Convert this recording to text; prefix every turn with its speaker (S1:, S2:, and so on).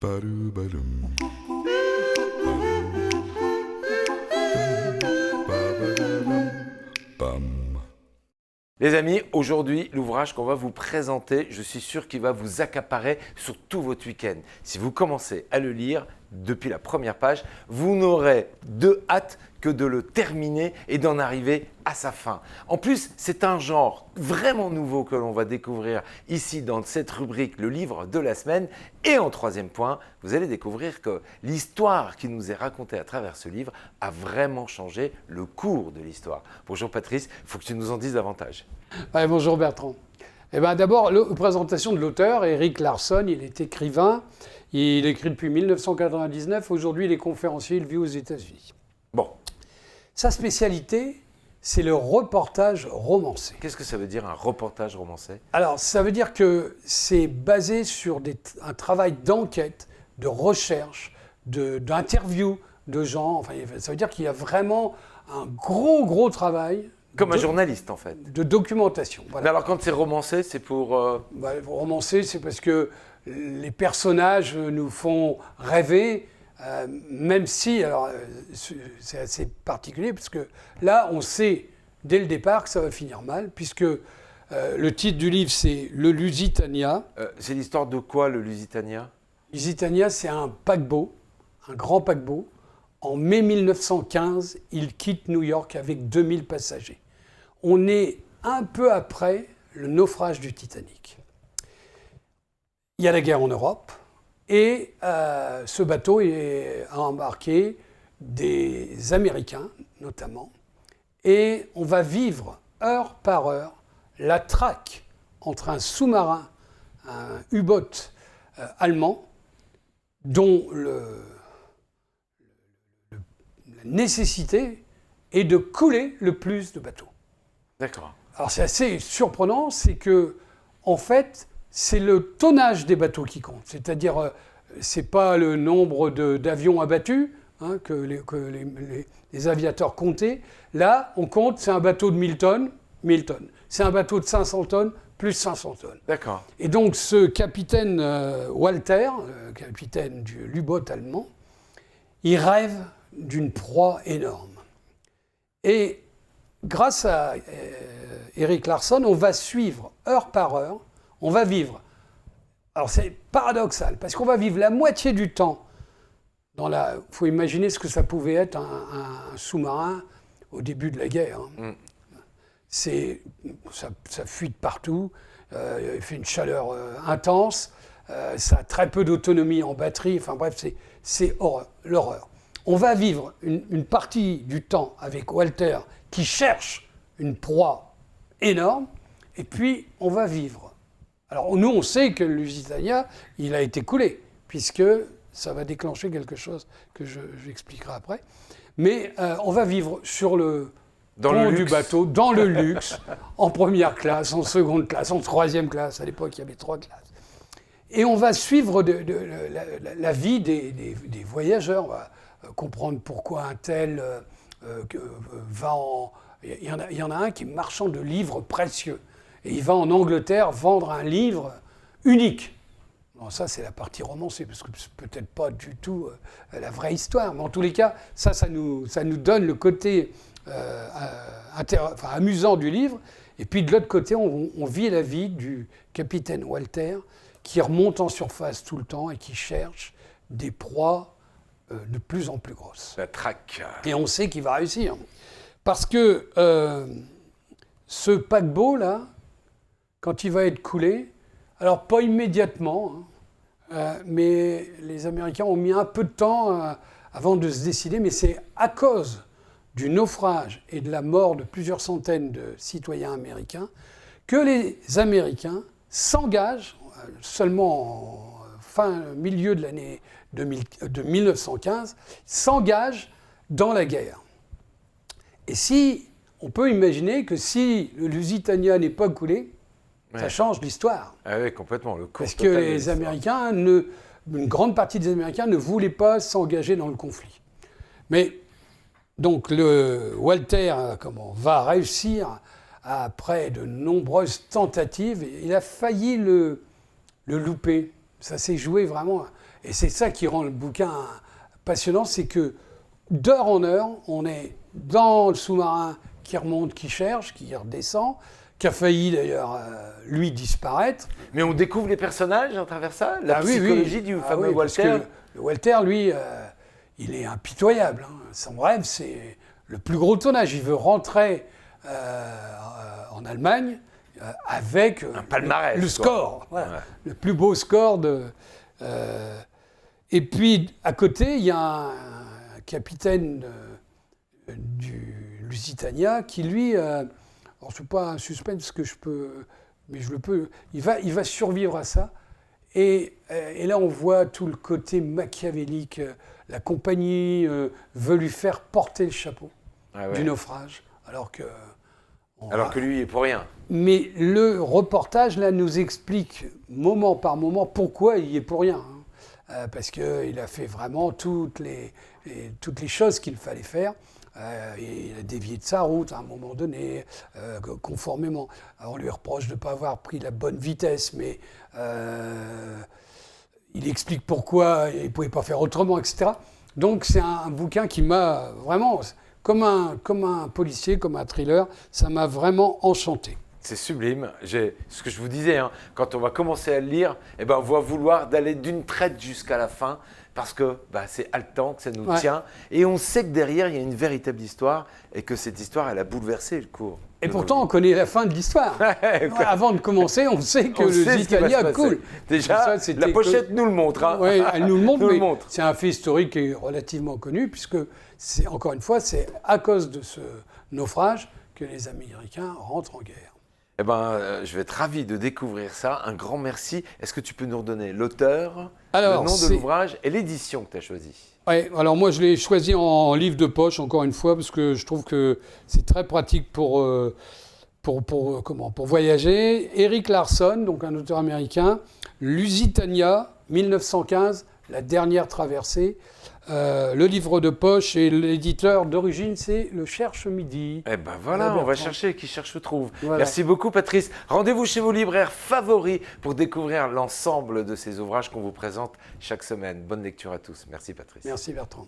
S1: Ba-do-ba-dum. Bam.
S2: Les amis, aujourd'hui, l'ouvrage qu'on va vous présenter, je suis sûr qu'il va vous accaparer sur tout votre week-end. Si vous commencez à le lire depuis la première page, vous n'aurez de hâte que de le terminer et d'en arriver à sa fin. En plus, c'est un genre vraiment nouveau que l'on va découvrir ici dans cette rubrique, le livre de la semaine. Et en troisième point, vous allez découvrir que l'histoire qui nous est racontée à travers ce livre a vraiment changé le cours de l'histoire. Bonjour Patrice, il faut que tu nous en dises davantage.
S3: Ouais, bonjour Bertrand. D'abord, la présentation de l'auteur, Erik Larson, il est écrivain, il écrit depuis 1999, aujourd'hui il est conférencier, il vit aux États-Unis.
S2: Bon.
S3: Sa spécialité, c'est le reportage romancé.
S2: Qu'est-ce que ça veut dire un reportage romancé?
S3: Alors, ça veut dire que c'est basé sur un travail d'enquête, de recherche, d'interview de gens. Enfin, ça veut dire qu'il y a vraiment un gros travail.
S2: Comme un journaliste en fait.
S3: De documentation. Voilà.
S2: Mais alors quand c'est romancé, c'est pour...
S3: Romancé, c'est parce que les personnages nous font rêver, même si, alors c'est assez particulier, parce que là, on sait dès le départ que ça va finir mal, puisque le titre du livre, c'est Le Lusitania.
S2: c'est l'histoire de quoi, le Lusitania?
S3: Lusitania, c'est un paquebot, un grand paquebot. En mai 1915, il quitte New York avec 2000 passagers. On est un peu après le naufrage du Titanic. Il y a la guerre en Europe et ce bateau a embarqué des Américains notamment. Et on va vivre heure par heure la traque entre un sous-marin, un U-boat allemand, dont la nécessité est de couler le plus de bateaux.
S2: D'accord.
S3: Alors c'est assez surprenant, c'est que en fait, c'est le tonnage des bateaux qui compte. C'est-à-dire, c'est pas le nombre d'avions abattus que les aviateurs comptaient. Là, on compte, c'est un bateau de 1000 tonnes, 1000 tonnes. C'est un bateau de 500 tonnes, plus 500 tonnes.
S2: D'accord.
S3: Et donc ce capitaine Walter, capitaine du U-boat allemand, il rêve d'une proie énorme. Et grâce à Erik Larson, on va suivre heure par heure, on va vivre. Alors c'est paradoxal, parce qu'on va vivre la moitié du temps dans la... Il faut imaginer ce que ça pouvait être un sous-marin au début de la guerre. Hein. Ça fuit de partout, il fait une chaleur intense, ça a très peu d'autonomie en batterie, enfin bref, c'est l'horreur. On va vivre une partie du temps avec Walter qui cherche une proie énorme, et puis on va vivre. Alors nous, on sait que le Lusitania, il a été coulé, puisque ça va déclencher quelque chose que j'expliquerai après. Mais on va vivre sur le pont du bateau, dans le luxe, en première classe, en seconde classe, en troisième classe. À l'époque, il y avait 3 classes. Et on va suivre la vie des voyageurs. On va comprendre pourquoi un tel va en... Il y en a un qui est marchand de livres précieux. Et il va en Angleterre vendre un livre unique. Bon, ça, c'est la partie romancée, parce que c'est peut-être pas du tout la vraie histoire. Mais en tous les cas, ça nous donne le côté amusant du livre. Et puis de l'autre côté, on vit la vie du capitaine Walter, qui remonte en surface tout le temps et qui cherche des proies de plus en plus grosses.
S2: La traque.
S3: Et on sait qu'il va réussir. Parce que ce paquebot-là, quand il va être coulé, alors pas immédiatement, mais les Américains ont mis un peu de temps avant de se décider, mais c'est à cause du naufrage et de la mort de plusieurs centaines de citoyens américains que les Américains s'engagent, seulement milieu de l'année de 1915, s'engagent dans la guerre. Et on peut imaginer que si le Lusitania n'est pas coulé, ça change l'histoire.
S2: Ah oui, complètement.
S3: Parce que les Américains, une grande partie des Américains ne voulaient pas s'engager dans le conflit. Mais donc le Walter va réussir après de nombreuses tentatives. Il a failli le louper. Ça s'est joué vraiment. Et c'est ça qui rend le bouquin passionnant, c'est que d'heure en heure, on est dans le sous-marin qui remonte, qui cherche, qui redescend, qui a failli d'ailleurs, lui, disparaître.
S2: Mais on découvre les personnages à travers ça, la psychologie du fameux
S3: oui,
S2: Walter.
S3: Parce que le Walter, lui, il est impitoyable. Hein. Son rêve, c'est le plus gros tonnage. Il veut rentrer en Allemagne avec
S2: un palmarès,
S3: le score, voilà,
S2: ouais.
S3: le plus beau score de... Et puis, à côté, il y a un capitaine du Lusitania qui, lui, alors c'est pas un suspense que je peux, mais je le peux, il va survivre à ça. Et là, on voit tout le côté machiavélique. La compagnie veut lui faire porter le chapeau du naufrage, alors que
S2: lui, il est pour rien.
S3: Mais le reportage, là, nous explique, moment par moment, pourquoi il y est pour rien. Hein. Parce qu'il a fait vraiment toutes les choses qu'il fallait faire. Il a dévié de sa route à un moment donné, conformément. Alors, on lui reproche de ne pas avoir pris la bonne vitesse, mais il explique pourquoi il ne pouvait pas faire autrement, etc. Donc, c'est un bouquin qui m'a vraiment, comme un policier, comme un thriller, ça m'a vraiment enchanté.
S2: C'est sublime. Ce que je vous disais, hein, quand on va commencer à le lire, on va vouloir d'aller d'une traite jusqu'à la fin parce que c'est haletant, que ça nous tient. Et on sait que derrière, il y a une véritable histoire et que cette histoire, elle a bouleversé le cours.
S3: Et pourtant, on connaît la fin de l'histoire. Avant de commencer, on sait que le Lusitania coule.
S2: Déjà, ça, la pochette nous le montre. Hein.
S3: Oui, elle nous le montre, c'est un fait historique qui est relativement connu puisque, encore une fois, c'est à cause de ce naufrage que les Américains rentrent en guerre.
S2: Je vais être ravi de découvrir ça. Un grand merci. Est-ce que tu peux nous redonner l'auteur, le nom de l'ouvrage et l'édition que tu as choisie?
S3: Oui, alors moi je l'ai choisi en livre de poche, encore une fois, parce que je trouve que c'est très pratique pour voyager. Eric Larson, donc un auteur américain, Lusitania, 1915, la dernière traversée. Le livre de poche et l'éditeur d'origine, c'est le Cherche Midi.
S2: Voilà, on va chercher, qui cherche trouve.
S3: Voilà.
S2: Merci beaucoup Patrice. Rendez-vous chez vos libraires favoris pour découvrir l'ensemble de ces ouvrages qu'on vous présente chaque semaine. Bonne lecture à tous. Merci Patrice.
S3: Merci Bertrand.